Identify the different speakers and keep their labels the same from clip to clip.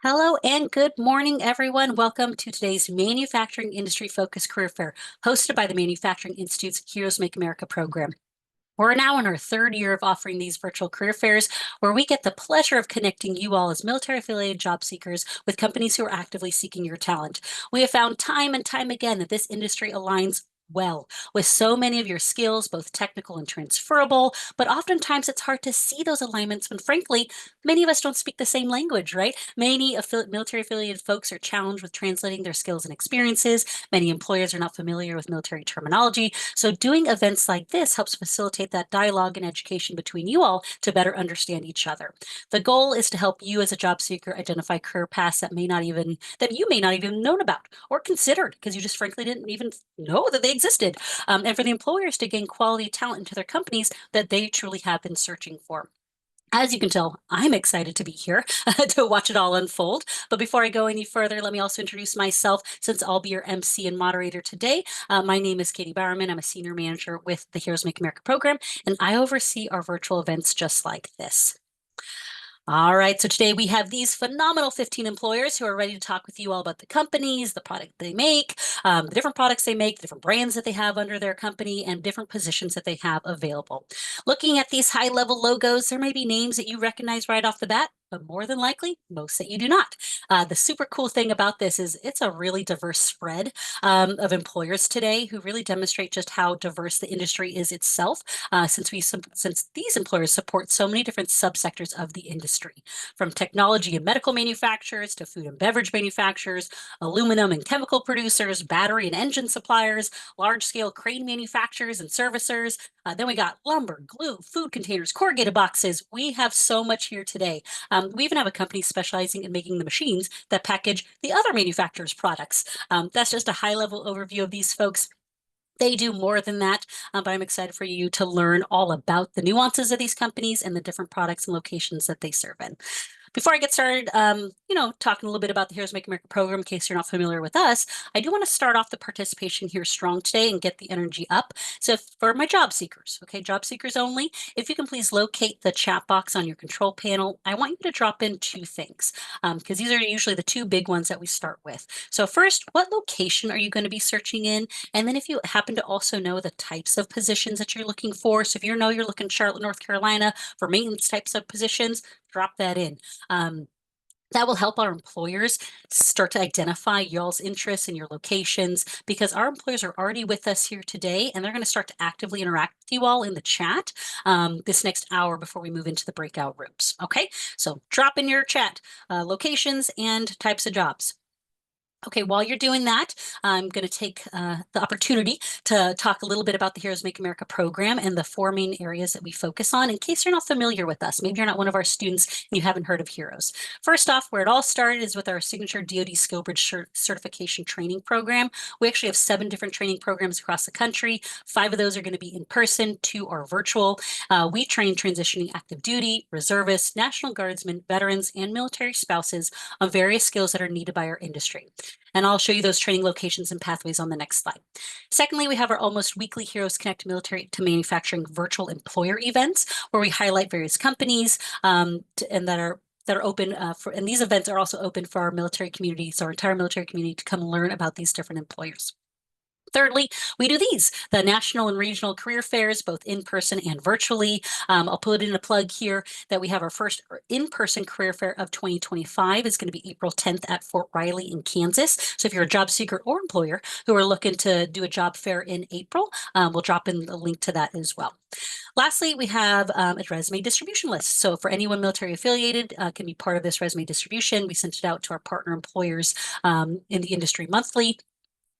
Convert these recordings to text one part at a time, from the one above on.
Speaker 1: Hello and good morning, everyone. Welcome to today's Manufacturing Industry Focused Career Fair, hosted by the Manufacturing Institute's Heroes Make America program. We're now in our third year of offering these virtual career fairs, where we get the pleasure of connecting you all as military-affiliated job seekers with companies who are actively seeking your talent. We have found time and time again that this industry aligns well with so many of your skills, both technical and transferable, but oftentimes it's hard to see those alignments when, frankly, many of us don't speak the same language, right? Many military affiliated folks are challenged with translating their skills and experiences. Many employers are not familiar with military terminology. So doing events like this helps facilitate that dialogue and education between you all to better understand each other. The goal is to help you as a job seeker identify career paths that you may not even known about or considered because you just frankly didn't even know that they existed. And for the employers to gain quality talent into their companies that they truly have been searching for. As you can tell, I'm excited to be here to watch it all unfold. But before I go any further, let me also introduce myself since I'll be your MC and moderator today. My name is Katie Bowerman. I'm a senior manager with the Heroes Make America program, and I oversee our virtual events just like this. All right, so today we have these phenomenal 15 employers who are ready to talk with you all about the companies, the product they make, the different products they make, the different brands that they have under their company, and different positions that they have available. Looking at these high-level logos, there may be names that you recognize right off the bat, but more than likely, most that you do not. The super cool thing about this is it's a really diverse spread of employers today who really demonstrate just how diverse the industry is itself, since these employers support so many different subsectors of the industry, from technology and medical manufacturers to food and beverage manufacturers, aluminum and chemical producers, battery and engine suppliers, large-scale crane manufacturers and servicers. Then we got lumber, glue, food containers, corrugated boxes. We have so much here today. We even have a company specializing in making the machines that package the other manufacturers' products. That's just a high-level overview of these folks. They do more than that, but I'm excited for you to learn all about the nuances of these companies and the different products and locations that they serve in. Before I get started, talking a little bit about the Heroes Make America program, in case you're not familiar with us, I do want to start off the participation here strong today and get the energy up. So for my job seekers, okay, job seekers only, if you can please locate the chat box on your control panel, I want you to drop in two things, because these are usually the two big ones that we start with. So first, what location are you going to be searching in? And then if you happen to also know the types of positions that you're looking for, so if you know you're looking Charlotte, North Carolina for maintenance types of positions, drop that in. That will help our employers start to identify y'all's interests and your locations, because our employers are already with us here today and they're going to start to actively interact with you all in the chat this next hour before we move into the breakout rooms. Okay, so drop in your chat locations and types of jobs. Okay, while you're doing that, I'm going to take the opportunity to talk a little bit about the Heroes Make America program and the four main areas that we focus on in case you're not familiar with us. Maybe you're not one of our students and you haven't heard of Heroes. First off, where it all started is with our signature DoD SkillBridge certification training program. We actually have 7 different training programs across the country. 5 of those are going to be in person, 2 are virtual. We train transitioning active duty, reservists, National Guardsmen, veterans, and military spouses on various skills that are needed by our industry. And I'll show you those training locations and pathways on the next slide. Secondly, we have our almost weekly Heroes Connect Military to Manufacturing virtual employer events, where we highlight various companies and that are open and these events are also open for our military community, so our entire military community to come learn about these different employers. Thirdly, we do the national and regional career fairs, both in person and virtually. I'll put in a plug here that we have our first in-person career fair of 2025 is going to be April 10th at Fort Riley in Kansas. So if you're a job seeker or employer who are looking to do a job fair in April, we'll drop in the link to that as well. Lastly, we have a resume distribution list. So for anyone military affiliated can be part of this resume distribution. We sent it out to our partner employers in the industry monthly.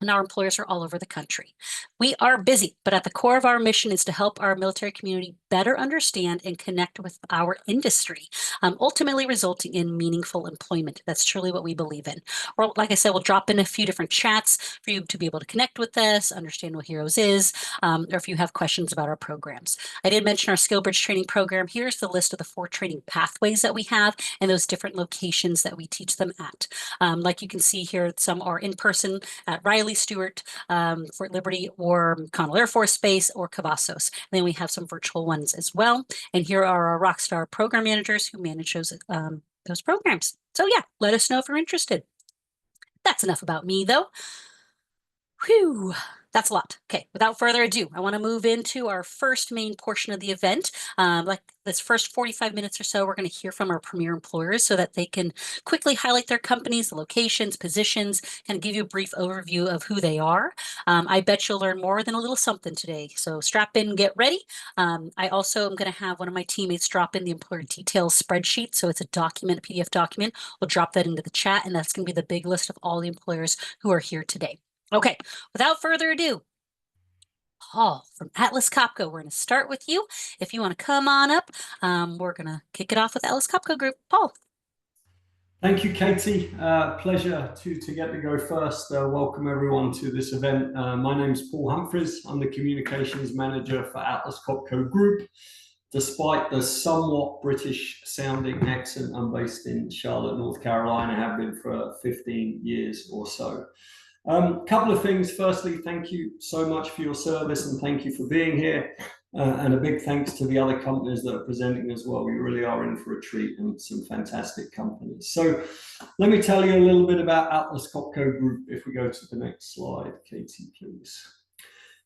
Speaker 1: And our employers are all over the country. We are busy, but at the core of our mission is to help our military community better understand and connect with our industry, ultimately resulting in meaningful employment. That's truly what we believe in. Or like I said, we'll drop in a few different chats for you to be able to connect with us, understand what Heroes is, or if you have questions about our programs. I did mention our SkillBridge training program. Here's the list of the 4 training pathways that we have and those different locations that we teach them at. Like you can see here, some are in person at Riley Stewart, Fort Liberty, or Connell Air Force Base, or Cavazos. And then we have some virtual ones as well. And here are our Rockstar program managers who manage those programs. So yeah, let us know if you're interested. That's enough about me, though. Whew, that's a lot. Okay, without further ado, I want to move into our first main portion of the event. Like this first 45 minutes or so, we're going to hear from our premier employers so that they can quickly highlight their companies, the locations, positions, and give you a brief overview of who they are. I bet you'll learn more than a little something today. So strap in, get ready. I also am going to have one of my teammates drop in the employer details spreadsheet. So it's a document, a PDF document. We'll drop that into the chat, and that's going to be the big list of all the employers who are here today. Okay, without further ado, Paul from Atlas Copco, we're going to start with you. If you want to come on up, we're going to kick it off with Atlas Copco Group. Paul.
Speaker 2: Thank you, Katie. Pleasure to get to go first. Welcome everyone to this event. My name is Paul Humphreys. I'm the Communications Manager for Atlas Copco Group. Despite the somewhat British sounding accent, I'm based in Charlotte, North Carolina, have been for 15 years or so. Couple of things. Firstly, thank you so much for your service and thank you for being here. And a big thanks to the other companies that are presenting as well. We really are in for a treat and some fantastic companies. So let me tell you a little bit about Atlas Copco Group. If we go to the next slide, Katie, please.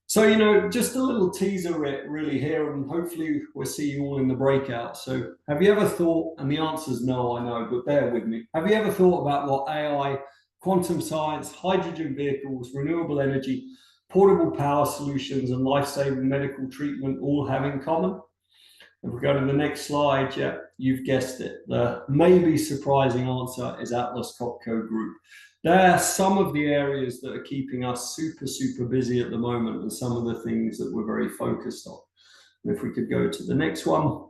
Speaker 2: So, you know, just a little teaser really here, and hopefully we'll see you all in the breakout. So have you ever thought, and the answer is no, I know, but bear with me. Have you ever thought about what AI, quantum science, hydrogen vehicles, renewable energy, portable power solutions, and life-saving medical treatment all have in common? If we go to the next slide, yeah, you've guessed it. The maybe surprising answer is Atlas Copco Group. They're some of the areas that are keeping us super busy at the moment and some of the things that we're very focused on. And if we could go to the next one.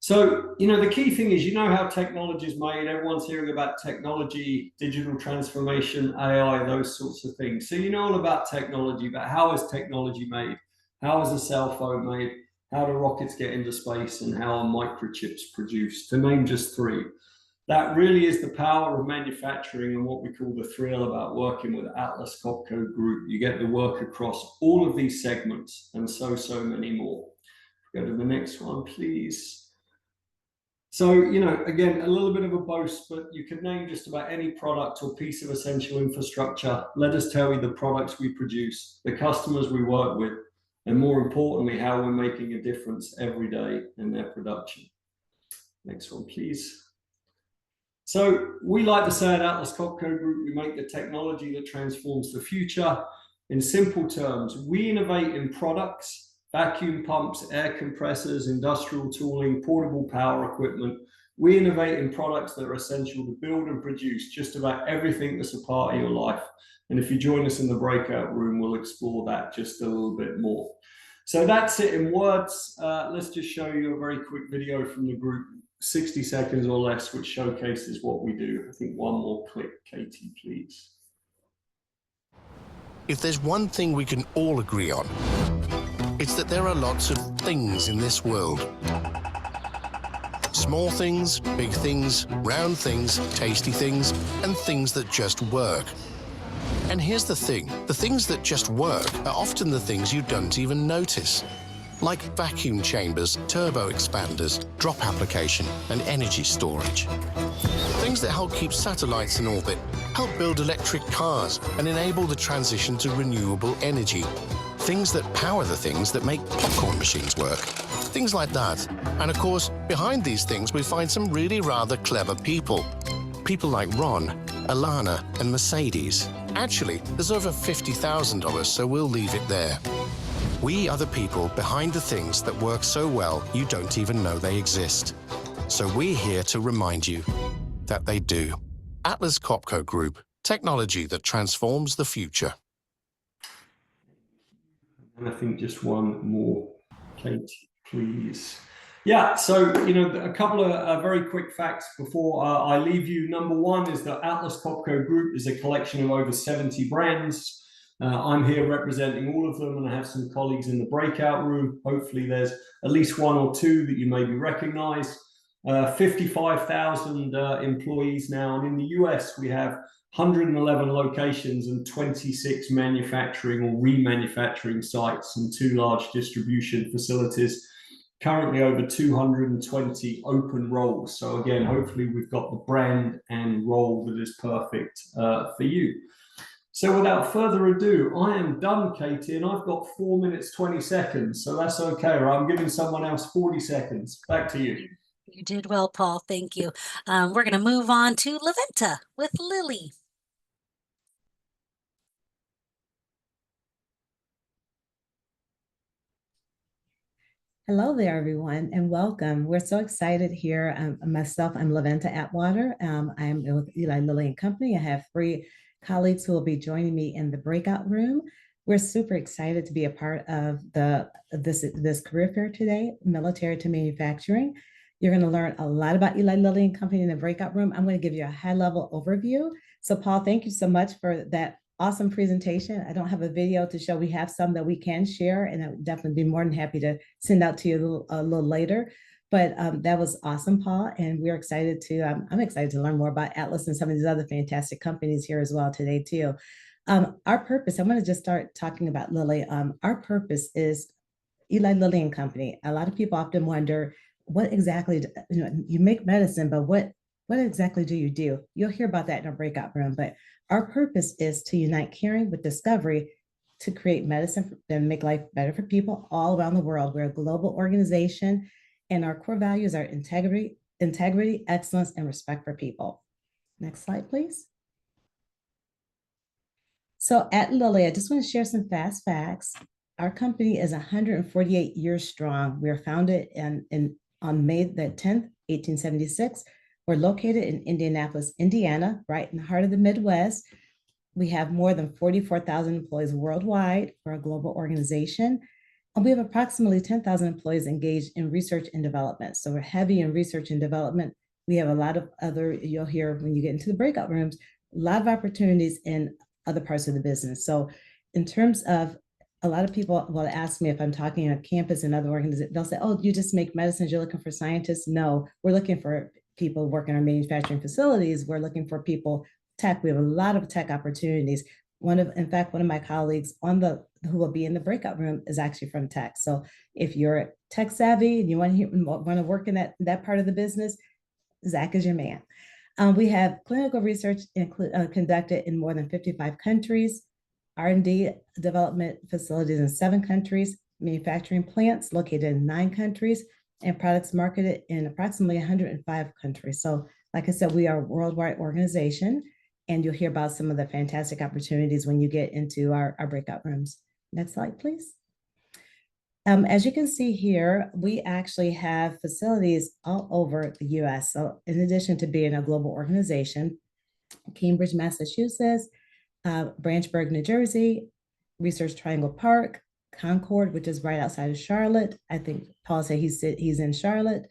Speaker 2: So, you know, the key thing is, you know how technology is made. Everyone's hearing about technology, digital transformation, AI, those sorts of things. So you know all about technology, but how is technology made? How is a cell phone made? How do rockets get into space? And how are microchips produced? To name just three. That really is the power of manufacturing and what we call the thrill about working with Atlas Copco Group. You get to work across all of these segments and so many more. Go to the next one, please. So, you know, again, a little bit of a boast, but you can name just about any product or piece of essential infrastructure. Let us tell you the products we produce, the customers we work with, and more importantly, how we're making a difference every day in their production. Next one, please. So we like to say at Atlas Copco Group, we make the technology that transforms the future. In simple terms, we innovate in products, vacuum pumps, air compressors, industrial tooling, portable power equipment. We innovate in products that are essential to build and produce just about everything that's a part of your life. And if you join us in the breakout room, we'll explore that just a little bit more. So that's it in words. Let's just show you a very quick video from the group, 60 seconds or less, which showcases what we do. I think one more click, Katie, please.
Speaker 3: If there's one thing we can all agree on, it's that there are lots of things in this world. Small things, big things, round things, tasty things, and things that just work. And here's the things that just work are often the things you don't even notice. Like vacuum chambers, turbo expanders, drop application, and energy storage. Things that help keep satellites in orbit, help build electric cars, and enable the transition to renewable energy. Things that power the things that make popcorn machines work. Things like that. And of course, behind these things, we find some really rather clever people. People like Ron, Alana, and Mercedes. Actually, there's over 50,000 of us, so we'll leave it there. We are the people behind the things that work so well you don't even know they exist. So we're here to remind you that they do. Atlas Copco Group, technology that transforms the future.
Speaker 2: And I think just one more, Kate, please. Yeah, so, you know, a couple of very quick facts before I leave you. Number one is that Atlas Copco Group is a collection of over 70 brands. I'm here representing all of them, and I have some colleagues in the breakout room. Hopefully there's at least one or two that you maybe recognize. 55,000 employees now, and in the US we have 111 locations and 26 manufacturing or remanufacturing sites and 2 large distribution facilities. currently over 220 open roles. So again, hopefully we've got the brand and role that is perfect for you. So without further ado, I am done, Katie, and I've got 4 minutes, 20 seconds. So that's okay, or I'm giving someone else 40 seconds. Back to you.
Speaker 1: You did well, Paul. Thank you. We're going to move on to Laventa with Lily.
Speaker 4: Hello there, everyone, and welcome. We're so excited here. I'm Laventa Atwater. I'm with Eli Lilly and Company. I have 3 colleagues who will be joining me in the breakout room. We're super excited to be a part of this career fair today, military to manufacturing. You're going to learn a lot about Eli Lilly and Company in the breakout room. I'm going to give you a high-level overview. So, Paul, thank you so much for that awesome presentation. I don't have a video to show. We have some that we can share, and I would definitely be more than happy to send out to you a little later. But that was awesome, Paul, and we're excited to. I'm excited to learn more about Atlas and some of these other fantastic companies here as well today too. Our purpose. I'm going to just start talking about Lilly. Our purpose is Eli Lilly and Company. A lot of people often wonder what exactly you make medicine, but what exactly do you do? You'll hear about that in our breakout room, but our purpose is to unite caring with discovery to create medicine and make life better for people all around the world. We're a global organization, and our core values are integrity, excellence, and respect for people. Next slide, please. So at Lilly, I just want to share some fast facts. Our company is 148 years strong. We were founded on May the 10th, 1876. We're located in Indianapolis, Indiana, right in the heart of the Midwest. We have more than 44,000 employees worldwide. We're a global organization. And we have approximately 10,000 employees engaged in research and development. So we're heavy in research and development. We have a lot of other, you'll hear when you get into the breakout rooms, a lot of opportunities in other parts of the business. So in terms of, a lot of people will ask me if I'm talking on campus and other organizations, they'll say, oh, you just make medicines, you're looking for scientists? No, we're looking for people work in our manufacturing facilities. We're looking for people, tech. We have a lot of tech opportunities. In fact, one of my colleagues who will be in the breakout room is actually from tech. So if you're tech savvy and you want to work in that part of the business, Zach is your man. We have clinical research conducted in more than 55 countries, R&D development facilities in 7 countries, manufacturing plants located in 9 countries, and products marketed in approximately 105 countries. So like I said, we are a worldwide organization, and you'll hear about some of the fantastic opportunities when you get into our breakout rooms. Next slide, please. As you can see here, we actually have facilities all over the US. So in addition to being a global organization, Cambridge, Massachusetts, Branchburg, New Jersey, Research Triangle Park, Concord, which is right outside of Charlotte. I think Paul said he's in Charlotte.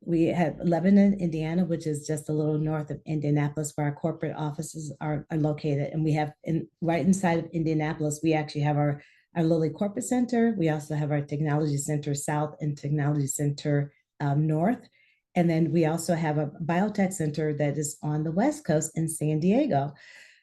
Speaker 4: We have Lebanon, Indiana, which is just a little north of Indianapolis, where our corporate offices are located. And we have right inside of Indianapolis, we actually have our Lilly Corporate Center. We also have our Technology Center South and Technology Center North. And then we also have a biotech center that is on the West Coast in San Diego.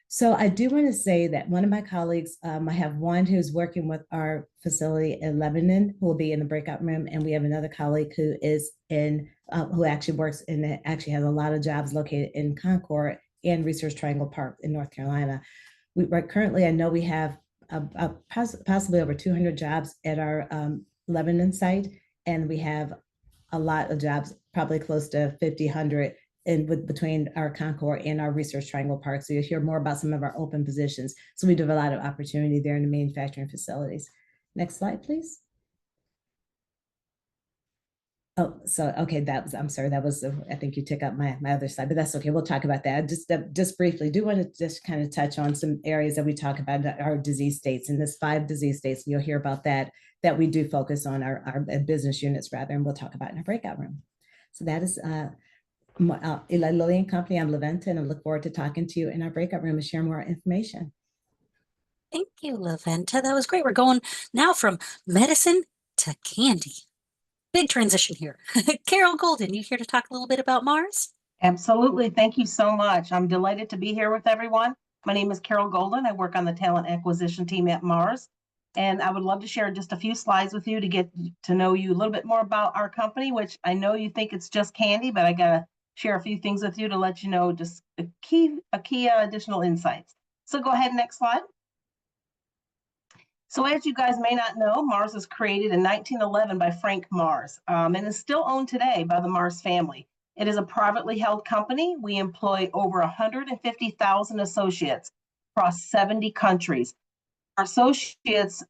Speaker 4: So I do want to say that one of my colleagues, I have one who's working with our facility in Lebanon, who will be in the breakout room, and we have another colleague who is who actually works and actually has a lot of jobs located in Concord and Research Triangle Park in North Carolina. Currently, I know we have possibly over 200 jobs at our Lebanon site, and we have a lot of jobs, probably close to 100 between our Concord and our Research Triangle Park. So you'll hear more about some of our open positions. So we do have a lot of opportunity there in the manufacturing facilities. Next slide, please. Oh, so, okay, I'm sorry, I think you took up my other slide, but that's okay. We'll talk about that. Just briefly, do want to just kind of touch on some areas that we talk about our disease states, and there's 5 disease states. And you'll hear about that we do focus on our business units rather, and we'll talk about in our breakout room. So that is Eli Lilly and Company. I'm Laventa, and I look forward to talking to you in our breakout room and share more information.
Speaker 1: Thank you, Laventa. That was great. We're going now from medicine to candy. Big transition here. Carol Golden, you here to talk a little bit about Mars?
Speaker 5: Absolutely. Thank you so much. I'm delighted to be here with everyone. My name is Carol Golden. I work on the talent acquisition team at Mars. And I would love to share just a few slides with you to get to know you a little bit more about our company, which I know you think it's just candy, but I gotta share a few things with you to let you know just a key additional insights. So go ahead, next slide. So as you guys may not know, Mars was created in 1911 by Frank Mars and is still owned today by the Mars family. It is a privately held company. We employ over 150,000 associates across 70 countries. Our associates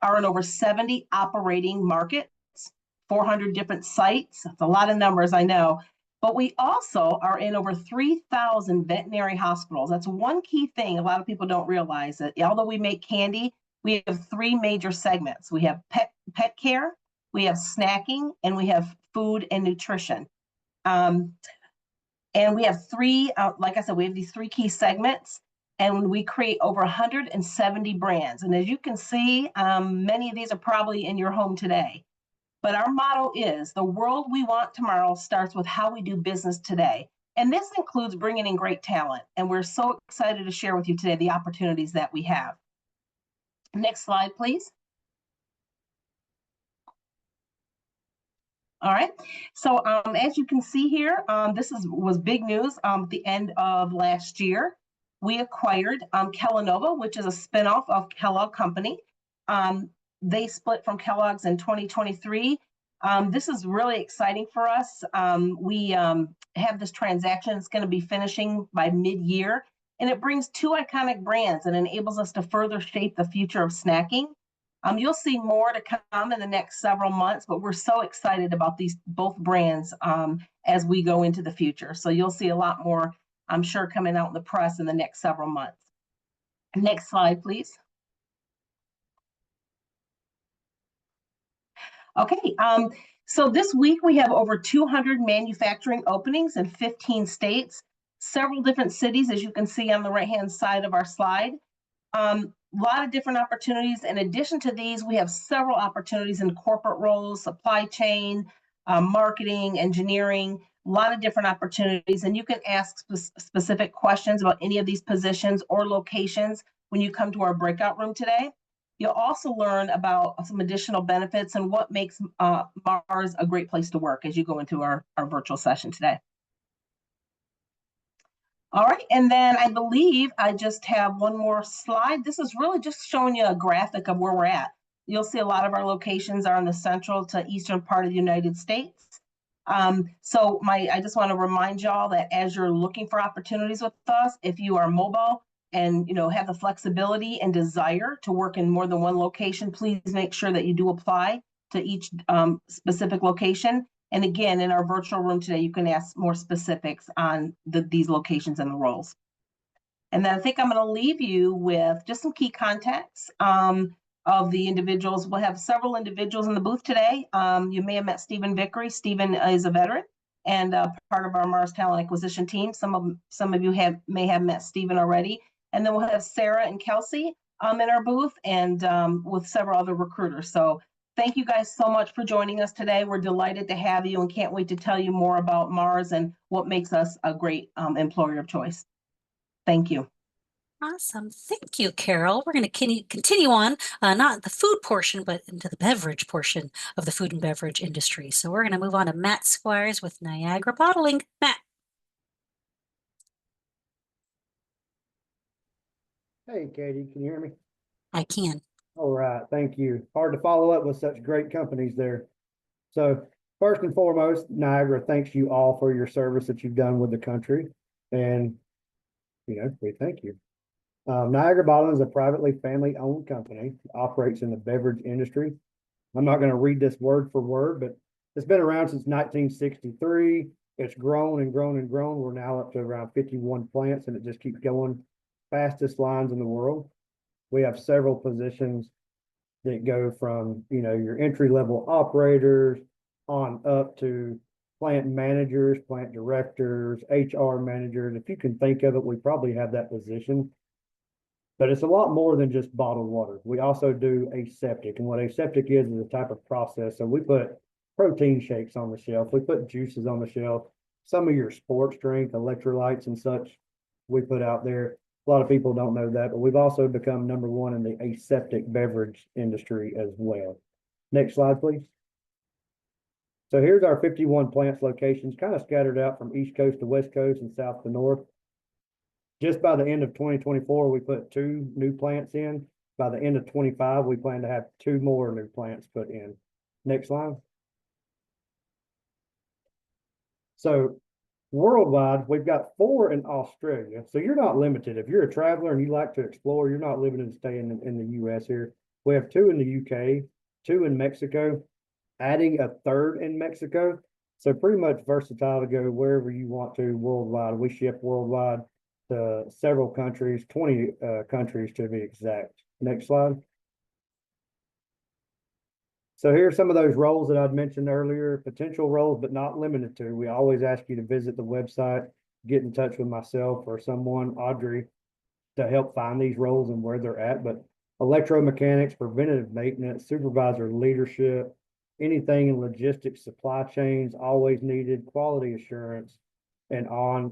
Speaker 5: are in over 70 operating markets, 400 different sites. That's a lot of numbers, I know. But we also are in over 3,000 veterinary hospitals. That's one key thing a lot of people don't realize, that although we make candy, we have three major segments. We have pet care, we have snacking, and we have food and nutrition. And we have three, like I said, we have these three key segments, and we create over 170 brands. And as you can see, many of these are probably in your home today. But our motto is, the world we want tomorrow starts with how we do business today. And this includes bringing in great talent. And we're so excited to share with you today the opportunities that we have. Next slide, please. All right, so as you can see here, this was big news at the end of last year. We acquired Kellanova, which is a spinoff of Kellogg Company. They split from Kellogg's in 2023. This is really exciting for us. We have this transaction that's going to be finishing by mid-year, and it brings two iconic brands and enables us to further shape the future of snacking. You'll see more to come in the next several months, but we're so excited about these both brands as we go into the future. So you'll see a lot more, I'm sure, coming out in the press in the next several months. Next slide, please. Okay, so this week we have over 200 manufacturing openings in 15 states, several different cities, as you can see on the right-hand side of our slide. A lot of different opportunities. In addition to these, we have several opportunities in corporate roles, supply chain, marketing, engineering, a lot of different opportunities. And you can ask specific questions about any of these positions or locations when you come to our breakout room today. You'll also learn about some additional benefits and what makes Mars a great place to work as you go into our virtual session today. All right, and then I believe I just have one more slide. This is really just showing you a graphic of where we're at. You'll see a lot of our locations are in the central to eastern part of the United States. I just want to remind y'all that as you're looking for opportunities with us, if you are mobile and have the flexibility and desire to work in more than one location, please make sure that you do apply to each specific location. And again, in our virtual room today, you can ask more specifics on these locations and the roles. And then I think I'm going to leave you with just some key contacts of the individuals. We'll have several individuals in the booth today. You may have met Stephen Vickery. Stephen is a veteran and part of our Mars Talent Acquisition team. Some of you may have met Stephen already. And then we'll have Sarah and Kelsey in our booth, and with several other recruiters. So thank you guys so much for joining us today. We're delighted to have you and can't wait to tell you more about Mars and what makes us a great employer of choice. Thank you.
Speaker 1: Awesome. Thank you, Carol. We're going to continue on, not the food portion, but into the beverage portion of the food and beverage industry. So we're going to move on to Matt Squires with Niagara Bottling. Matt.
Speaker 6: Hey, Katie, can you hear me?
Speaker 1: I can.
Speaker 6: All right, thank you. Hard to follow up with such great companies there. So first and foremost, Niagara thanks you all for your service that you've done with the country. And, we thank you. Niagara Bottling is a privately family-owned company, operates in the beverage industry. I'm not going to read this word for word, but it's been around since 1963. It's grown and grown and grown. We're now up to around 51 plants, and it just keeps going. Fastest lines in the world. We have several positions that go from, your entry-level operators on up to plant managers, plant directors, HR managers. If you can think of it, we probably have that position. But it's a lot more than just bottled water. We also do aseptic. And what aseptic is a type of process. So we put protein shakes on the shelf. We put juices on the shelf. Some of your sports drink, electrolytes and such, we put out there. A lot of people don't know that, but we've also become #1 in the aseptic beverage industry as well. Next slide, please. So here's our 51 plants locations, kind of scattered out from East Coast to West Coast and South to North. Just by the end of 2024, we put 2 new plants in. By the end of 25, we plan to have 2 more new plants put in. Next slide. So worldwide, we've got 4 in Australia. So you're not limited. If you're a traveler and you like to explore, you're not living and staying in the US here. We have 2 in the UK, 2 in Mexico, adding a 3rd in Mexico. So pretty much versatile to go wherever you want to worldwide. We ship worldwide to several countries, 20 countries to be exact. Next slide. So here's some of those roles that I'd mentioned earlier, potential roles, but not limited to. We always ask you to visit the website, get in touch with myself or someone, Audrey, to help find these roles and where they're at. But electromechanics, preventative maintenance, supervisor leadership, anything in logistics, supply chains, always needed, quality assurance, and on,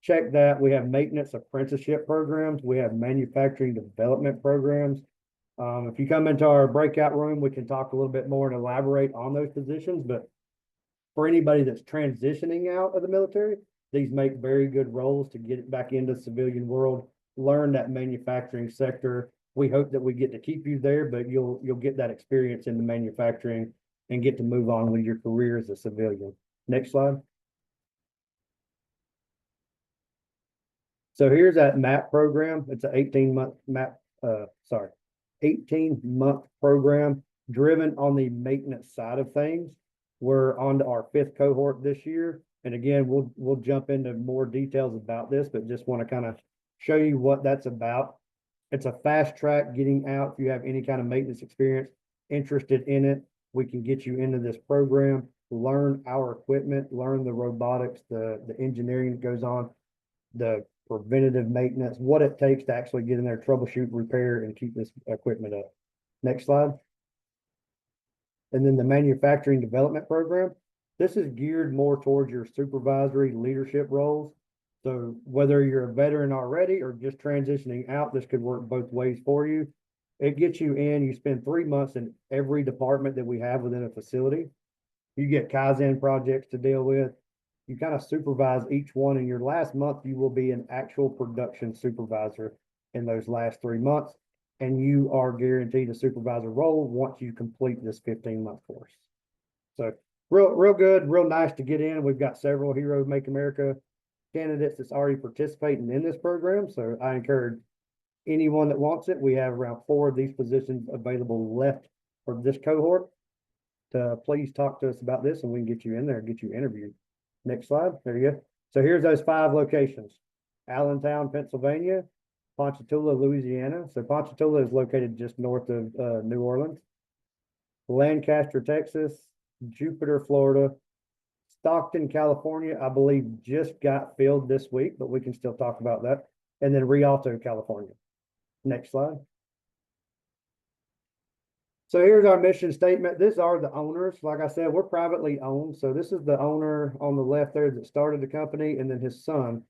Speaker 6: check that. We have maintenance apprenticeship programs. We have manufacturing development programs. If you come into our breakout room, we can talk a little bit more and elaborate on those positions. But for anybody that's transitioning out of the military, these make very good roles to get it back into the civilian world, learn that manufacturing sector. We hope that we get to keep you there, but you'll get that experience in the manufacturing and get to move on with your career as a civilian. Next slide. So here's that MAP program. It's an 18-month MAP, 18-month program driven on the maintenance side of things. We're on to our 5th cohort this year. And again, we'll jump into more details about this, but just want to kind of show you what that's about. It's a fast track getting out. If you have any kind of maintenance experience, interested in it, we can get you into this program, learn our equipment, learn the robotics, the engineering that goes on, the preventative maintenance, what it takes to actually get in there, troubleshoot, repair, and keep this equipment up. Next slide. And then the manufacturing development program. This is geared more towards your supervisory leadership roles. So whether you're a veteran already or just transitioning out, this could work both ways for you. It gets you in, you spend 3 months in every department that we have within a facility. You get Kaizen projects to deal with. You kind of supervise each one. In your last month, you will be an actual production supervisor in those last 3 months. And you are guaranteed a supervisor role once you complete this 15-month course. So real good, real nice to get in. We've got several Hero Make America candidates that's already participating in this program. So I encourage anyone that wants it. We have around 4 of these positions available left for this cohort. To please talk to us about this and we can get you in there and get you interviewed. Next slide. There you go. So here's those 5 locations. Allentown, Pennsylvania, Ponchatoula, Louisiana. So Ponchatoula is located just north of New Orleans. Lancaster, Texas, Jupiter, Florida, Stockton, California, I believe just got filled this week, but we can still talk about that. And then Rialto, California. Next slide. So here's our mission statement. These are the owners. Like I said, we're privately owned. So this is the owner on the left there that started the company, and then his son,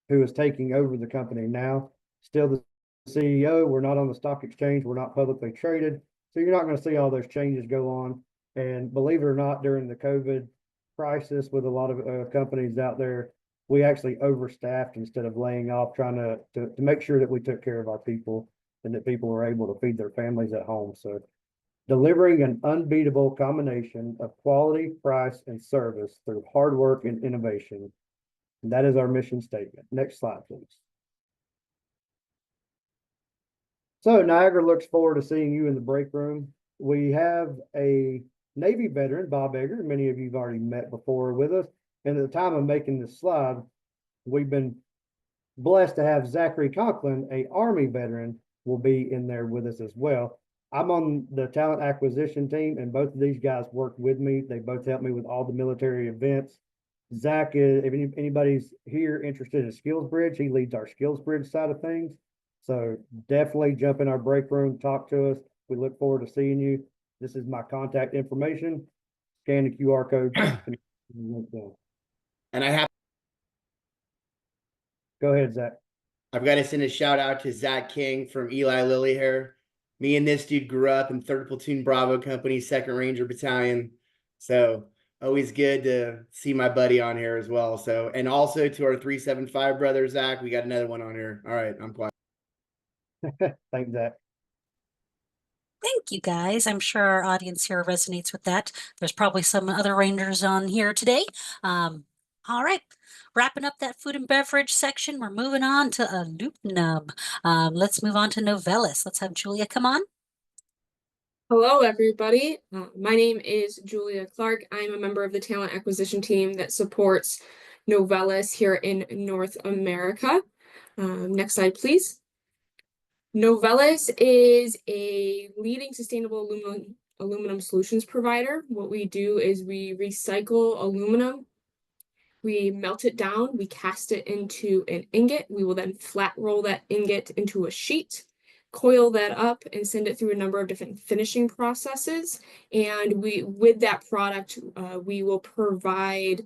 Speaker 6: who is taking over the company now. Still the CEO. We're not on the stock exchange. We're not publicly traded. So you're not going to see all those changes go on. And believe it or not, during the COVID crisis with a lot of companies out there, we actually overstaffed instead of laying off, trying to make sure that we took care of our people and that people were able to feed their families at home. So delivering an unbeatable combination of quality, price, and service through hard work and innovation. And that is our mission statement. Next slide, please. So Niagara looks forward to seeing you in the break room. We have a Navy veteran, Bob Egger. Many of you have already met before with us. And at the time of making this slide, we've been blessed to have Zachary Conklin, a Army veteran, will be in there with us as well. I'm on the talent acquisition team, and both of these guys work with me. They both help me with all the military events. Zach is, if anybody's here interested in Skills Bridge, he leads our Skills Bridge side of things. So definitely jump in our break room, talk to us. We look forward to seeing you. This is my contact information. Scan the QR code.
Speaker 7: And I have,
Speaker 6: Go ahead, Zach.
Speaker 7: I've got to send a shout out to Zach King from Eli Lilly here. Me and this dude grew up in 3rd Platoon Bravo Company, 2nd Ranger Battalion. So always good to see my buddy on here as well. So, and also to our 375 brother, Zach, we got another one on here. All right, I'm quiet.
Speaker 6: Thanks, Zach.
Speaker 1: Thank you, guys. I'm sure our audience here resonates with that. There's probably some other Rangers on here today. All right, wrapping up that food and beverage section, we're moving on to aluminum. Let's move on to Novellus. Let's have Julia come on.
Speaker 8: Hello, everybody. My name is Julia Clark. I'm a member of the talent acquisition team that supports Novellus here in North America. Next slide, please. Novellus is a leading sustainable aluminum solutions provider. What we do is we recycle aluminum. We melt it down, we cast it into an ingot. We will then flat roll that ingot into a sheet, coil that up, and send it through a number of different finishing processes. And with that product, we will provide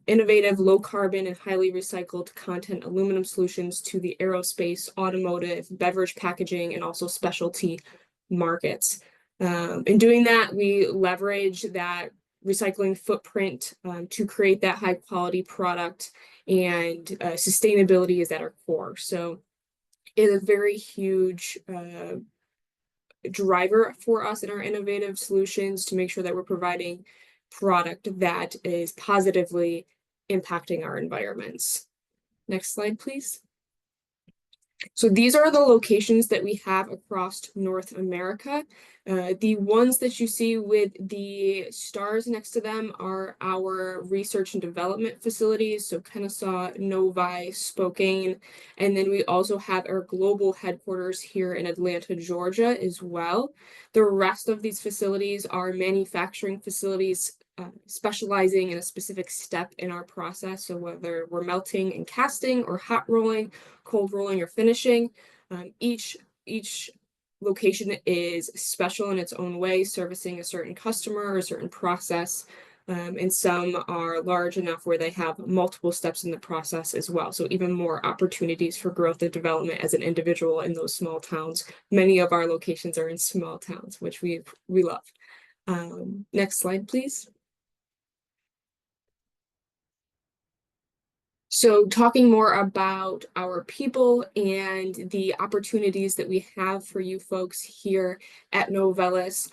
Speaker 8: innovative, low carbon, and highly recycled content aluminum solutions to the aerospace, automotive, beverage packaging, and also specialty markets. In doing that, we leverage that recycling footprint to create that high quality product, and sustainability is at our core. So it's a very huge driver for us in our innovative solutions to make sure that we're providing product that is positively impacting our environments. Next slide, please. So these are the locations that we have across North America. The ones that you see with the stars next to them are our research and development facilities. So Kennesaw, Novi, Spokane, and then we also have our global headquarters here in Atlanta, Georgia as well. The rest of these facilities are manufacturing facilities specializing in a specific step in our process. So whether we're melting and casting, or hot rolling, cold rolling, or finishing, each location is special in its own way, servicing a certain customer or a certain process. And some are large enough where they have multiple steps in the process as well. So even more opportunities for growth and development as an individual in those small towns. Many of our locations are in small towns, which we love. Next slide, please. So talking more about our people and the opportunities that we have for you folks here at Novellus,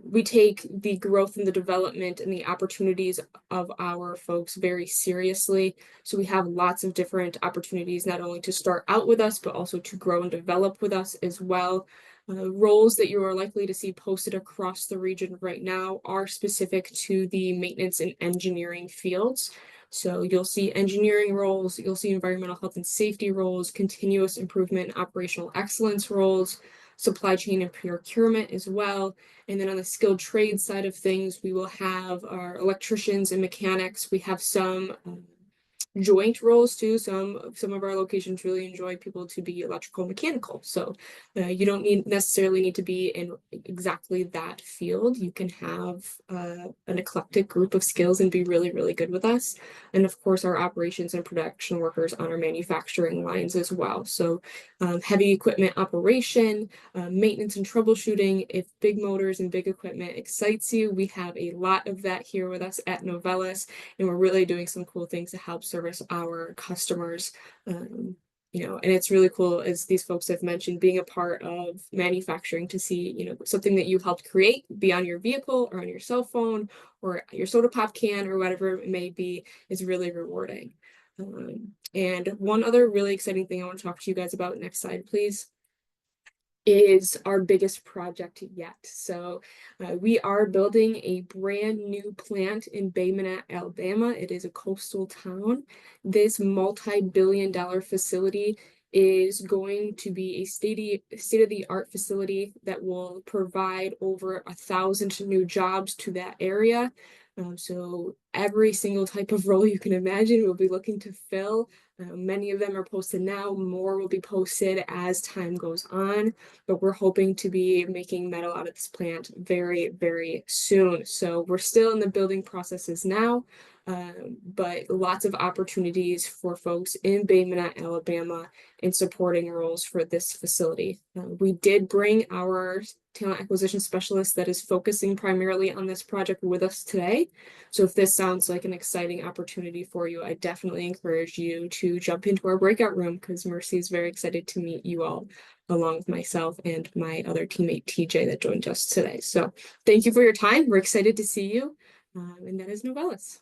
Speaker 8: we take the growth and the development and the opportunities of our folks very seriously. So we have lots of different opportunities, not only to start out with us, but also to grow and develop with us as well. Roles that you are likely to see posted across the region right now are specific to the maintenance and engineering fields. So you'll see engineering roles, you'll see environmental health and safety roles, continuous improvement and operational excellence roles, supply chain and procurement as well. And then on the skilled trade side of things, we will have our electricians and mechanics. We have some joint roles too. Some of our locations really enjoy people to be electrical mechanical. So you don't necessarily need to be in exactly that field. You can have an eclectic group of skills and be really, really good with us. And of course, our operations and production workers on our manufacturing lines as well. So heavy equipment operation, maintenance and troubleshooting. If big motors and big equipment excites you, we have a lot of that here with us at Novellus, and we're really doing some cool things to help service our customers. You know, and it's really cool, as these folks have mentioned, being a part of manufacturing, to see, you know, something that you helped create be on your vehicle or on your cell phone or your soda pop can or whatever it may be, is really rewarding. And one other really exciting thing I want to talk to you guys about, next slide, please, is our biggest project yet. So we are building a brand new plant in Bay Minette, Alabama. It is a coastal town. This multi-billion-dollar facility is going to be a state-of-the-art facility that will provide over 1,000 new jobs to that area. So every single type of role you can imagine we'll be looking to fill. Many of them are posted now, more will be posted as time goes on, but we're hoping to be making metal out of this plant very, very soon. So we're still in the building processes now. but lots of opportunities for folks in Bay Minette, Alabama, in supporting roles for this facility. We did bring our talent acquisition specialist that is focusing primarily on this project with us today. So if this sounds like an exciting opportunity for you, I definitely encourage you to jump into our breakout room, because Mercy is very excited to meet you all, along with myself and my other teammate TJ that joined us today. So thank you for your time. We're excited to see you. And that is Novellus.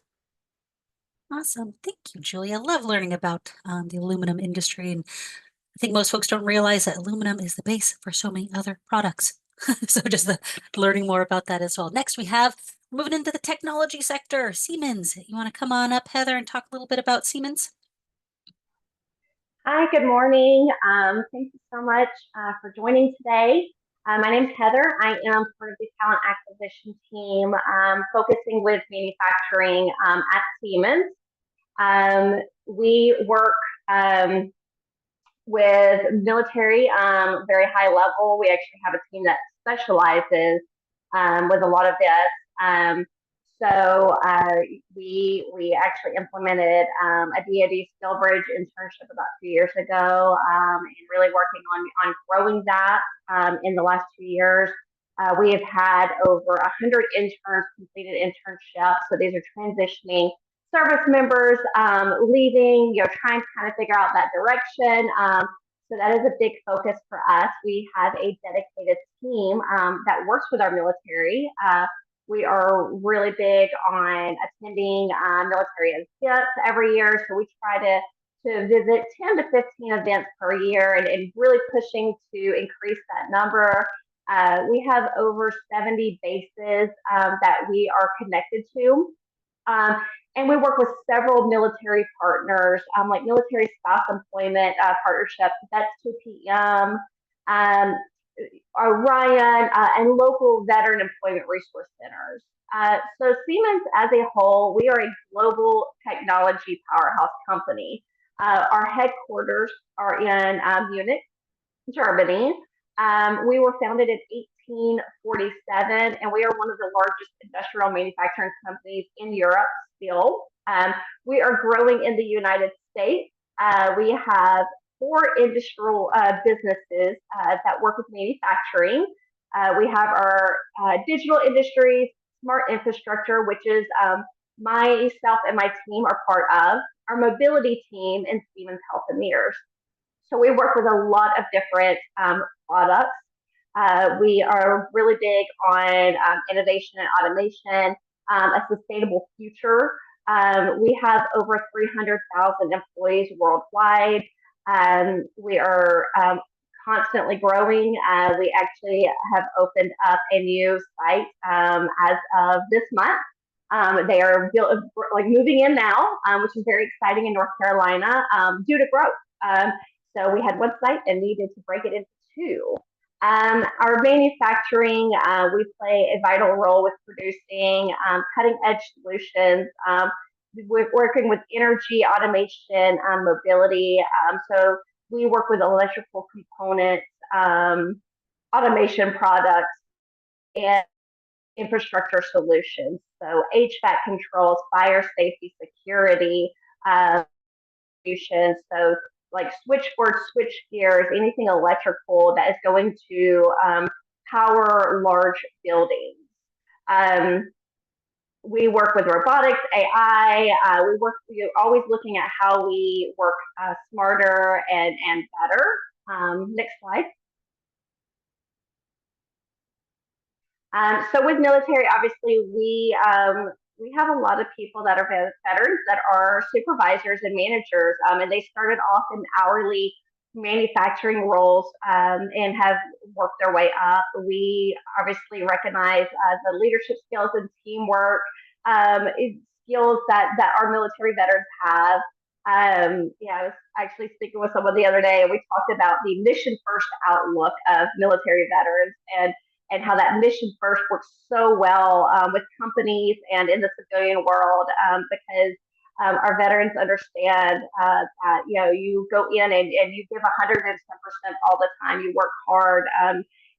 Speaker 1: Awesome. Thank you, Julia. I love learning about the aluminum industry. And I think most folks don't realize that aluminum is the base for so many other products. So just learning more about that as well. Next, we have moving into the technology sector, Siemens. You want to come on up, Heather, and talk a little bit about Siemens?
Speaker 9: Hi, good morning. Thank you so much for joining today. My name is Heather. I am part of the talent acquisition team, focusing with manufacturing at Siemens. We work with military, very high level. We actually have a team that specializes with a lot of this. We actually implemented a DoD skill bridge internship about 2 years ago, and really working on growing that in the last 2 years. We have had over 100 interns completed internships. So these are transitioning service members leaving, trying to kind of figure out that direction. So that is a big focus for us. We have a dedicated team that works with our military. We are really big on attending military events every year. So we try to visit 10 to 15 events per year and really pushing to increase that number. We have over 70 bases that we are connected to. And we work with several military partners, like military spouse employment partnerships, that's 2PM, Orion, and local veteran employment resource centers. So Siemens as a whole, we are a global technology powerhouse company. Our headquarters are in Munich, Germany. We were founded in 1847, and we are one of the largest industrial manufacturing companies in Europe still. We are growing in the United States. We have 4 industrial businesses that work with manufacturing. We have our digital industries, smart infrastructure, which is myself and my team are part of, our mobility team, and Siemens Health and Mirrors. So we work with a lot of different products. We are really big on innovation and automation, a sustainable future. We have over 300,000 employees worldwide. We are constantly growing. We actually have opened up a new site as of this month. They are moving in now, which is very exciting in North Carolina due to growth. So we had one site and needed to break it into 2. Our manufacturing, we play a vital role with producing cutting edge solutions. We're working with energy, automation, mobility. So we work with electrical components, automation products, and infrastructure solutions. So HVAC controls, fire safety, security, so like switchboards, switch gears, anything electrical that is going to power large buildings. We work with robotics, AI. We're always looking at how we work smarter and better. Next slide. So with military, obviously, we have a lot of people that are veterans that are supervisors and managers, and they started off in hourly manufacturing roles and have worked their way up. We obviously recognize the leadership skills and teamwork skills that our military veterans have. I was actually speaking with someone the other day, and we talked about the mission first outlook of military veterans and how that mission first works so well with companies and in the civilian world because our veterans understand that you go in and you give 110% all the time. You work hard,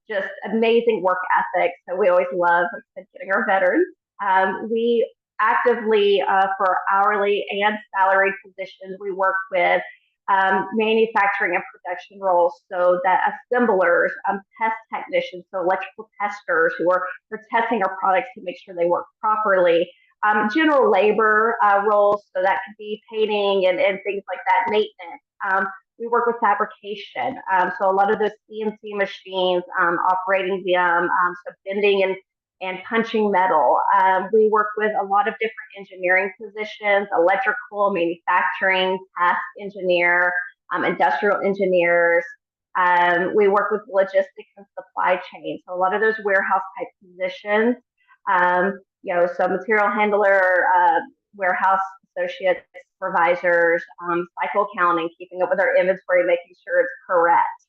Speaker 9: just amazing work ethic. So we always love getting our veterans. We actively for hourly and salaried positions. We work with manufacturing and production roles, so that assemblers, test technicians, so electrical testers who are testing our products to make sure they work properly. General labor roles, so that could be painting and things like that, maintenance. We work with fabrication, so a lot of those CNC machines, operating them, so bending and punching metal. We work with a lot of different engineering positions, electrical, manufacturing, task engineer, industrial engineers. We work with logistics and supply chain, so a lot of those warehouse type positions. So material handler, warehouse associates, supervisors, cycle counting, keeping up with our inventory, making sure it's correct.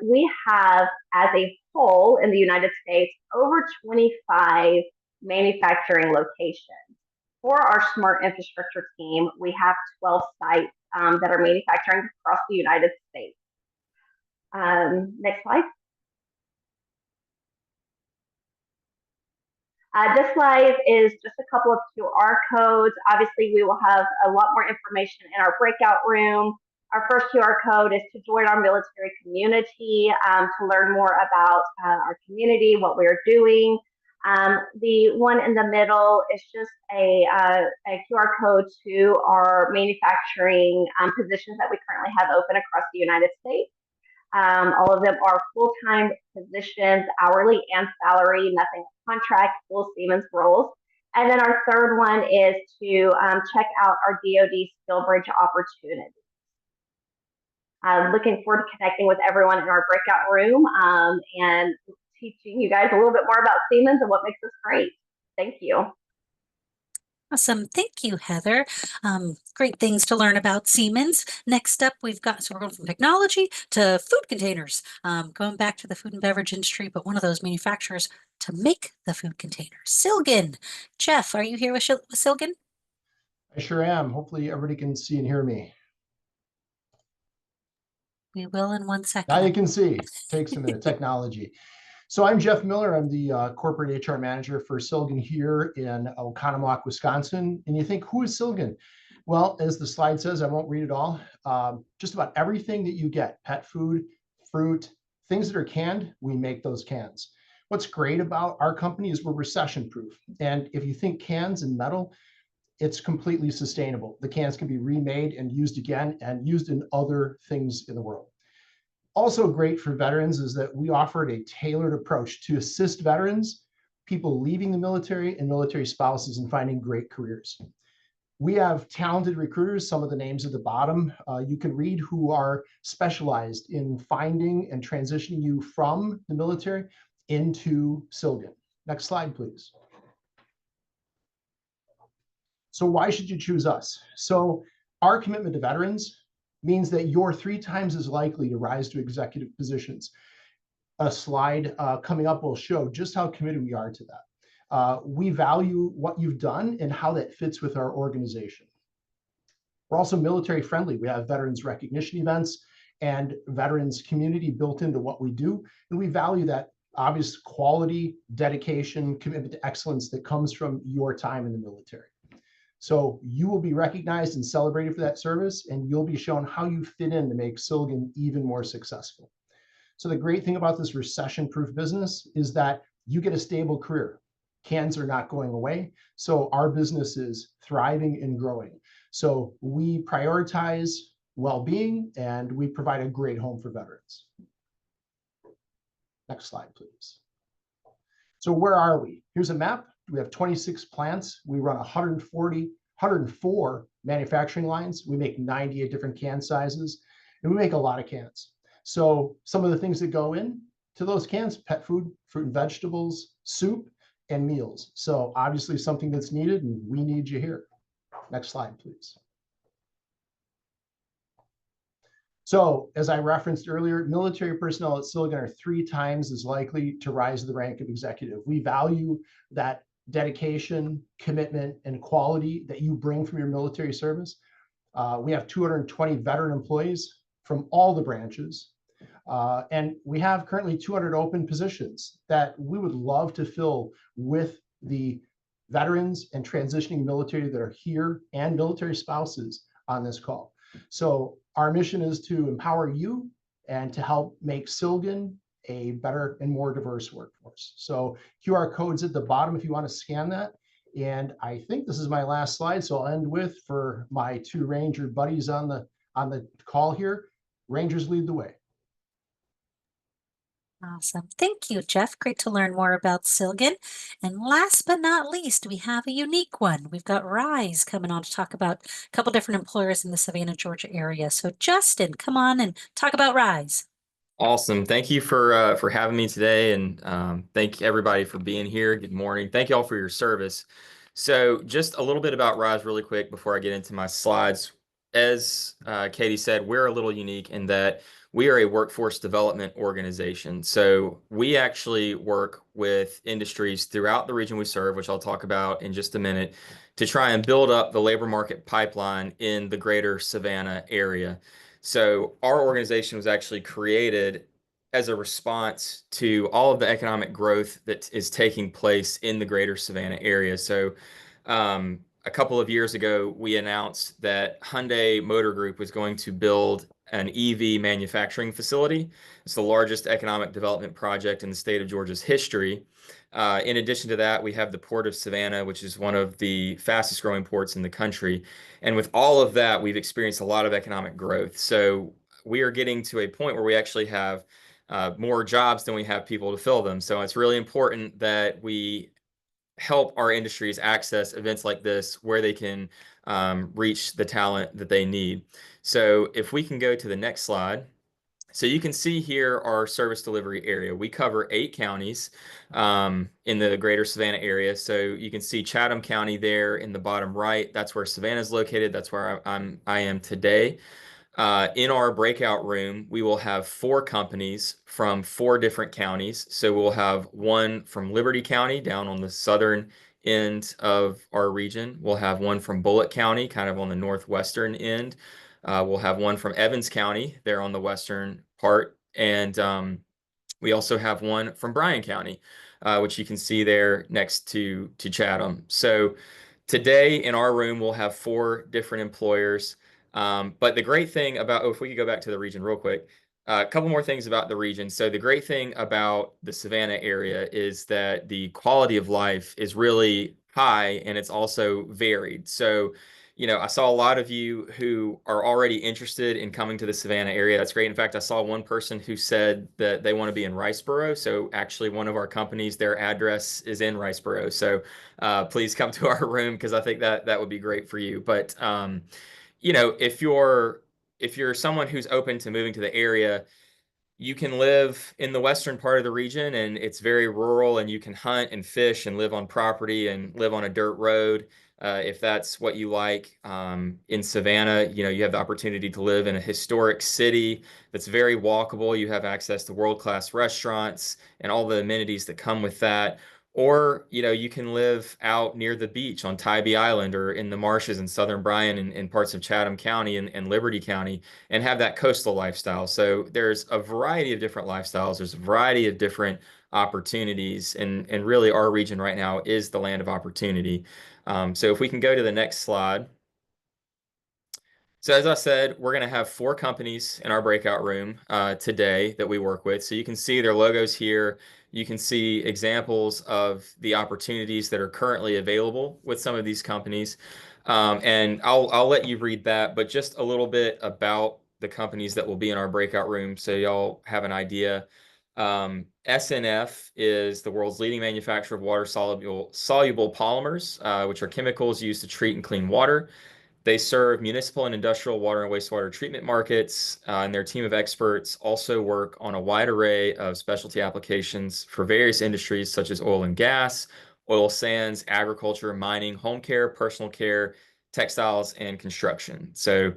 Speaker 9: We have, as a whole in the United States, over 25 manufacturing locations. For our smart infrastructure team, we have 12 sites that are manufacturing across the United States. Next slide. This slide is just a couple of QR codes. Obviously, we will have a lot more information in our breakout room. Our first QR code is to join our military community, to learn more about our community, what we're doing. The one in the middle is just a QR code to our manufacturing positions that we currently have open across the United States. All of them are full-time positions, hourly and salary, nothing contract, full Siemens roles. And then our third one is to check out our DoD skill bridge opportunities. Looking forward to connecting with everyone in our breakout room and teaching you guys a little bit more about Siemens and what makes us great. Thank you.
Speaker 1: Awesome. Thank you, Heather. Great things to learn about Siemens. Next up, we're going from technology to food containers, going back to the food and beverage industry, but one of those manufacturers to make the food containers, Silgan. Jeff, are you here with Silgan?
Speaker 10: I sure am. Hopefully everybody can see and hear me.
Speaker 1: We will in 1 second.
Speaker 10: Now you can see. Takes a minute. Technology. So I'm Jeff Miller. I'm the corporate HR manager for Silgan here in Oconomowoc, Wisconsin. And you think, who is Silgan? Well, as the slide says, I won't read it all. Just about everything that you get, pet food, fruit, things that are canned, we make those cans. What's great about our company is we're recession proof. And if you think cans and metal, it's completely sustainable. The cans can be remade and used again and used in other things in the world. Also great for veterans is that we offered a tailored approach to assist veterans, people leaving the military, and military spouses in finding great careers. We have talented recruiters, some of the names at the bottom. You can read who are specialized in finding and transitioning you from the military into Silgan. Next slide, please. So why should you choose us? So our commitment to veterans means that you're 3 times as likely to rise to executive positions. A slide coming up will show just how committed we are to that. We value what you've done and how that fits with our organization. We're also military friendly. We have veterans recognition events and veterans community built into what we do. And we value that obvious quality, dedication, commitment to excellence that comes from your time in the military. So you will be recognized and celebrated for that service, and you'll be shown how you fit in to make Silgan even more successful. So the great thing about this recession-proof business is that you get a stable career. Cans are not going away, so our business is thriving and growing. So we prioritize well-being, and we provide a great home for veterans. Next slide, please. So where are we? Here's a map. We have 26 plants. We run 104 manufacturing lines. We make 98 different can sizes, and we make a lot of cans. So some of the things that go in to those cans, pet food, fruit and vegetables, soup, and meals. So obviously something that's needed, and we need you here. Next slide, please. So as I referenced earlier, military personnel at Silgan are 3 times as likely to rise to the rank of executive. We value that dedication, commitment, and quality that you bring from your military service. We have 220 veteran employees from all the branches. And we have currently 200 open positions that we would love to fill with the veterans and transitioning military that are here and military spouses on this call. So our mission is to empower you and to help make Silgan a better and more diverse workforce. So QR code's at the bottom if you want to scan that. And I think this is my last slide, so I'll end with, for my two Ranger buddies on the call here, Rangers lead the way.
Speaker 1: Awesome. Thank you, Jeff. Great to learn more about Silgan. And last but not least, we have a unique one. We've got Rise coming on to talk about a couple different employers in the Savannah, Georgia area. So Justin, come on and talk about Rise.
Speaker 11: Awesome. Thank you for having me today, and thank everybody for being here. Good morning. Thank you all for your service. So just a little bit about Rise really quick before I get into my slides. As Katie said, we're a little unique in that we are a workforce development organization. So we actually work with industries throughout the region we serve, which I'll talk about in just a minute, to try and build up the labor market pipeline in the greater Savannah area. So our organization was actually created as a response to all of the economic growth that is taking place in the greater Savannah area. So a couple of years ago, we announced that Hyundai Motor Group was going to build an EV manufacturing facility. It's the largest economic development project in the state of Georgia's history. In addition to that, we have the Port of Savannah, which is one of the fastest growing ports in the country. And with all of that, we've experienced a lot of economic growth. So we are getting to a point where we actually have more jobs than we have people to fill them. So it's really important that we help our industries access events like this where they can reach the talent that they need. So if we can go to the next slide. So you can see here our service delivery area. We cover 8 counties in the greater Savannah area. So you can see Chatham County there in the bottom right. That's where Savannah is located. That's where I am today. In our breakout room, we will have 4 companies from 4 different counties. So we'll have one from Liberty County down on the southern end of our region. We'll have one from Bullitt County, kind of on the northwestern end. We'll have one from Evans County there on the western part. And we also have one from Bryan County, which you can see there next to Chatham. So today in our room, we'll have 4 different employers. But the great thing about, if we could go back to the region real quick, a couple more things about the region. So the great thing about the Savannah area is that the quality of life is really high and it's also varied. So, you know, I saw a lot of you who are already interested in coming to the Savannah area. That's great. In fact, I saw one person who said that they want to be in Riceboro. So actually one of our companies, their address is in Riceboro. So please come to our room because I think that would be great for you. But you know, if you're someone who's open to moving to the area, you can live in the western part of the region and it's very rural and you can hunt and fish and live on property and live on a dirt road. If that's what you like. In Savannah, you know, you have the opportunity to live in a historic city that's very walkable. You have access to world-class restaurants and all the amenities that come with that. Or, you know, you can live out near the beach on Tybee Island or in the marshes in southern Bryan and parts of Chatham County and Liberty County and have that coastal lifestyle. So there's a variety of different lifestyles. There's a variety of different opportunities. And really our region right now is the land of opportunity. So if we can go to the next slide. So as I said, we're going to have 4 companies in our breakout room today that we work with. So you can see their logos here. You can see examples of the opportunities that are currently available with some of these companies. And I'll let you read that, but just a little bit about the companies that will be in our breakout room so y'all have an idea. SNF is the world's leading manufacturer of water-soluble polymers, which are chemicals used to treat and clean water. They serve municipal and industrial water and wastewater treatment markets, and their team of experts also work on a wide array of specialty applications for various industries such as oil and gas, oil sands, agriculture, mining, home care, personal care, textiles, and construction. So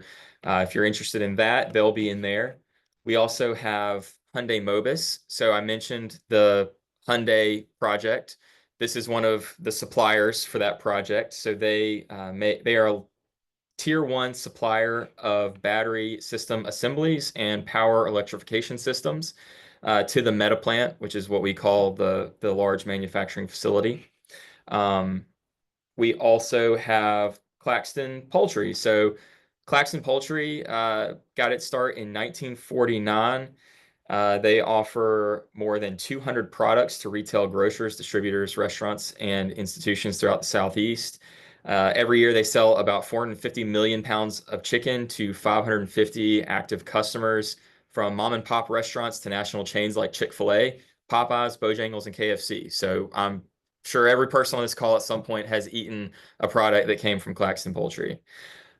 Speaker 11: if you're interested in that, they'll be in there. We also have Hyundai Mobis. So I mentioned the Hyundai project. This is one of the suppliers for that project. So they are a Tier 1 supplier of battery system assemblies and power electrification systems to the Meta plant, which is what we call the large manufacturing facility. we also have Claxton Poultry. So Claxton Poultry got its start in 1949. They offer more than 200 products to retail grocers, distributors, restaurants, and institutions throughout the Southeast. Every year, they sell about 450 million pounds of chicken to 550 active customers, from mom and pop restaurants to national chains like Chick-fil-A, Popeyes, Bojangles, and KFC. So I'm sure every person on this call at some point has eaten a product that came from Claxton Poultry.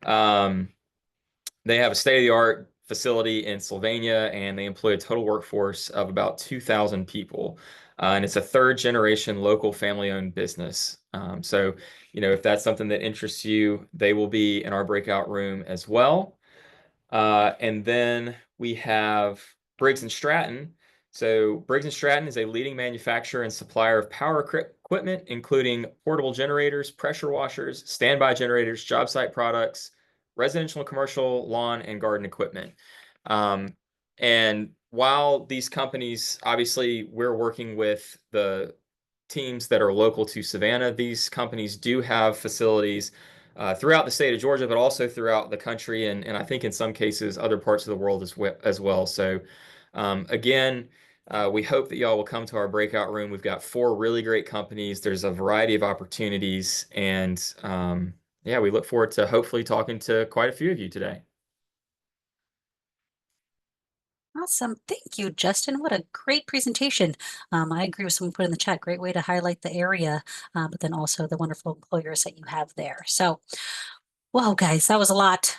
Speaker 11: They have a state-of-the-art facility in Sylvania, and they employ a total workforce of about 2,000 people. And it's a third-generation local family-owned business. So, if that's something that interests you, they will be in our breakout room as well. And then we have Briggs & Stratton. So Briggs & Stratton is a leading manufacturer and supplier of power equipment, including portable generators, pressure washers, standby generators, job site products, residential and commercial lawn and garden equipment. And while these companies, obviously, we're working with the teams that are local to Savannah, these companies do have facilities throughout the state of Georgia, but also throughout the country, and I think in some cases other parts of the world as well. So again, we hope that y'all will come to our breakout room. We've got 4 really great companies. There's a variety of opportunities, and yeah, we look forward to hopefully talking to quite a few of you today.
Speaker 1: Awesome. Thank you, Justin. What a great presentation. I agree with someone put in the chat. Great way to highlight the area, but then also the wonderful employers that you have there. So, wow, guys, that was a lot.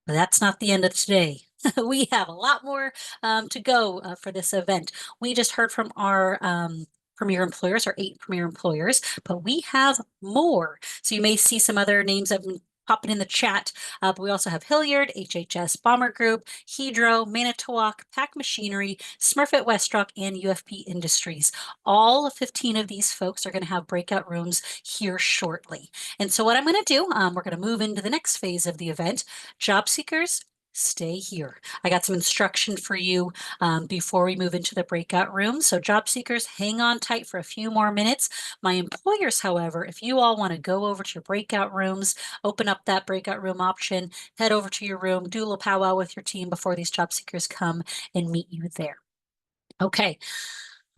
Speaker 1: But that's not the end of today. We have a lot more to go for this event. We just heard from our premier employers, our 8 premier employers, but we have more. So you may see some other names that have been popping in the chat, but we also have Hilliard, HHS Bomber Group, Hedro, Manitowoc, Pack Machinery, Smurfit Westrock, and UFP Industries. All 15 of these folks are going to have breakout rooms here shortly. And so what I'm going to do, we're going to move into the next phase of the event. Job seekers, stay here. I got some instruction for you before we move into the breakout room. So job seekers, hang on tight for a few more minutes. My employers, however, if you all want to go over to your breakout rooms, open up that breakout room option, head over to your room, do a little powwow with your team before these job seekers come and meet you there. Okay.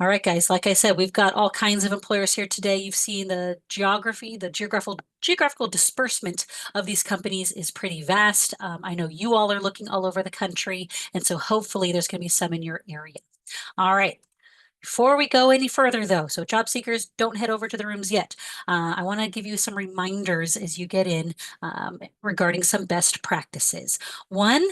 Speaker 1: All right, guys, like I said, we've got all kinds of employers here today. You've seen the geographical disbursement of these companies is pretty vast. I know you all are looking all over the country, and so hopefully there's going to be some in your area. All right. Before we go any further, though, so job seekers, don't head over to the rooms yet. I want to give you some reminders as you get in regarding some best practices. One,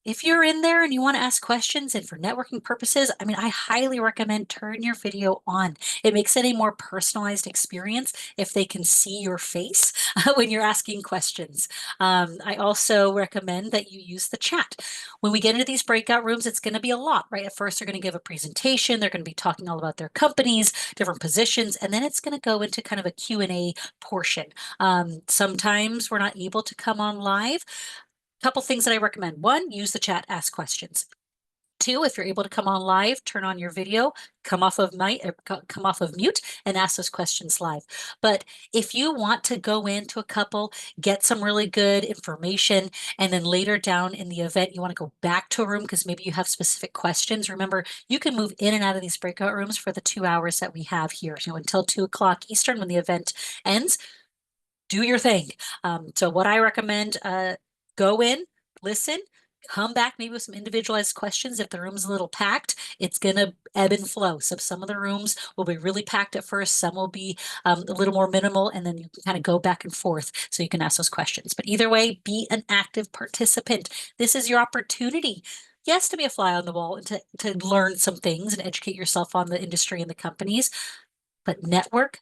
Speaker 1: if you're in there and you want to ask questions and for networking purposes, I mean, I highly recommend turn your video on. It makes it a more personalized experience if they can see your face when you're asking questions. I also recommend that you use the chat. When we get into these breakout rooms, it's going to be a lot, right? At first, they're going to give a presentation. They're going to be talking all about their companies, different positions, and then it's going to go into kind of a Q&A portion. Sometimes we're not able to come on live. Couple things that I recommend. One, use the chat, ask questions. 2, if you're able to come on live, turn on your video, come off of mute and ask those questions live. But if you want to go into a couple, get some really good information, and then later down in the event, you want to go back to a room because maybe you have specific questions. Remember, you can move in and out of these breakout rooms for the 2 hours that we have here, until 2 o'clock Eastern when the event ends. Do your thing. So what I recommend, go in, listen, come back maybe with some individualized questions. If the room's a little packed, it's going to ebb and flow. So some of the rooms will be really packed at first. Some will be a little more minimal, and then you can kind of go back and forth so you can ask those questions. But either way, be an active participant. This is your opportunity. Yes, to be a fly on the wall and to learn some things and educate yourself on the industry and the companies, but network.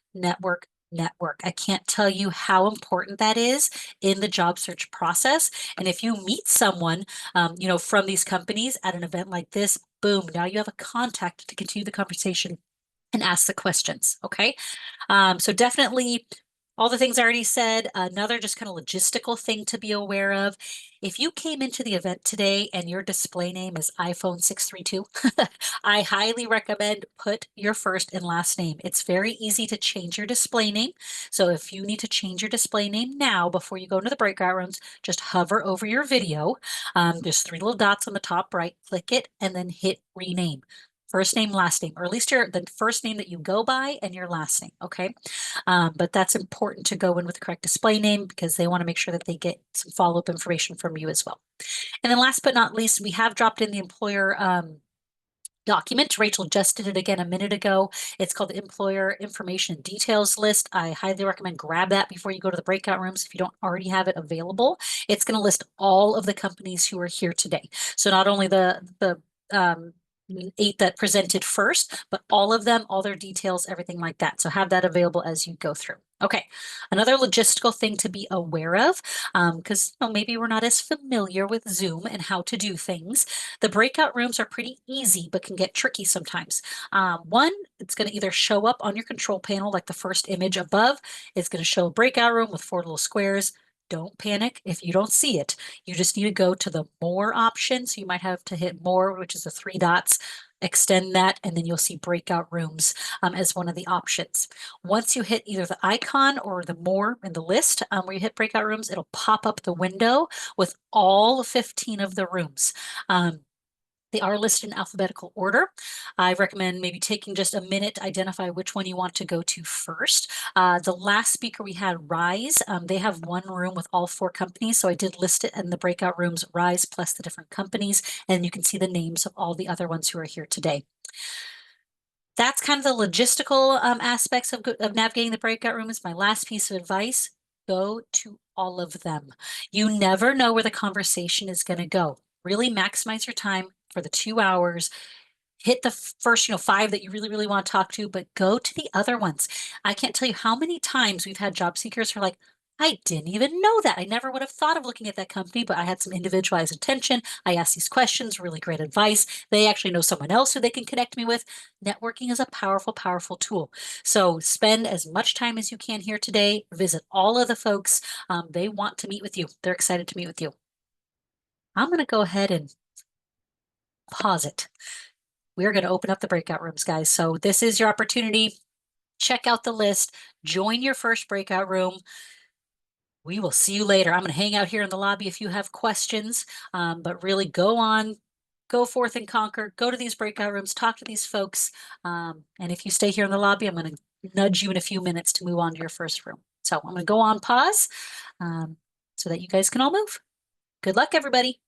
Speaker 1: I can't tell you how important that is in the job search process. And if you meet someone, from these companies at an event like this, boom, now you have a contact to continue the conversation and ask the questions. Okay. So definitely all the things I already said. Another just kind of logistical thing to be aware of. If you came into the event today and your display name is iPhone 632, I highly recommend put your first and last name. It's very easy to change your display name. So if you need to change your display name now before you go into the breakout rooms, just hover over your video. There's 3 little dots on the top right, click it, and then hit rename. First name, last name, or at least the first name that you go by and your last name, okay? But that's important to go in with the correct display name because they want to make sure that they get some follow-up information from you as well. And then last but not least, we have dropped in the employer document. Rachel just did it again a minute ago. It's called the Employer Information Details List. I highly recommend grab that before you go to the breakout rooms if you don't already have it available. It's going to list all of the companies who are here today. So not only the 8 that presented first, but all of them, all their details, everything like that. So have that available as you go through. Okay, another logistical thing to be aware of, because maybe we're not as familiar with Zoom and how to do things. The breakout rooms are pretty easy, but can get tricky sometimes. One, it's going to either show up on your control panel, like the first image above. It's going to show a breakout room with 4 little squares. Don't panic if you don't see it. You just need to go to the more option. So you might have to hit more, which is the 3 dots, extend that, and then you'll see breakout rooms as one of the options. Once you hit either the icon or the more in the list where you hit breakout rooms, it'll pop up the window with all 15 of the rooms. They are listed in alphabetical order. I recommend maybe taking just a minute to identify which one you want to go to first. The last speaker we had, Rise, they have one room with all 4 companies. So I did list it in the breakout rooms, Rise plus the different companies, and you can see the names of all the other ones who are here today. That's kind of the logistical aspects of navigating the breakout rooms. My last piece of advice, go to all of them. You never know where the conversation is going to go. Really maximize your time for the 2 hours. Hit the first, 5 that you really, really want to talk to, but go to the other ones. I can't tell you how many times we've had job seekers who are like, I didn't even know that. I never would have thought of looking at that company, but I had some individualized attention. I asked these questions, really great advice. They actually know someone else who they can connect me with. Networking is a powerful, powerful tool. So spend as much time as you can here today. Visit all of the folks. They want to meet with you. They're excited to meet with you. I'm going to go ahead and pause it. We're going to open up the breakout rooms, guys. So this is your opportunity. Check out the list. Join your first breakout room. We will see you later. I'm going to hang out here in the lobby if you have questions, but really go forth and conquer. Go to these breakout rooms, talk to these folks. And if you stay here in the lobby, I'm going to nudge you in a few minutes to move on to your first room. So I'm going to go on pause so that you guys can all move. Good luck, everybody.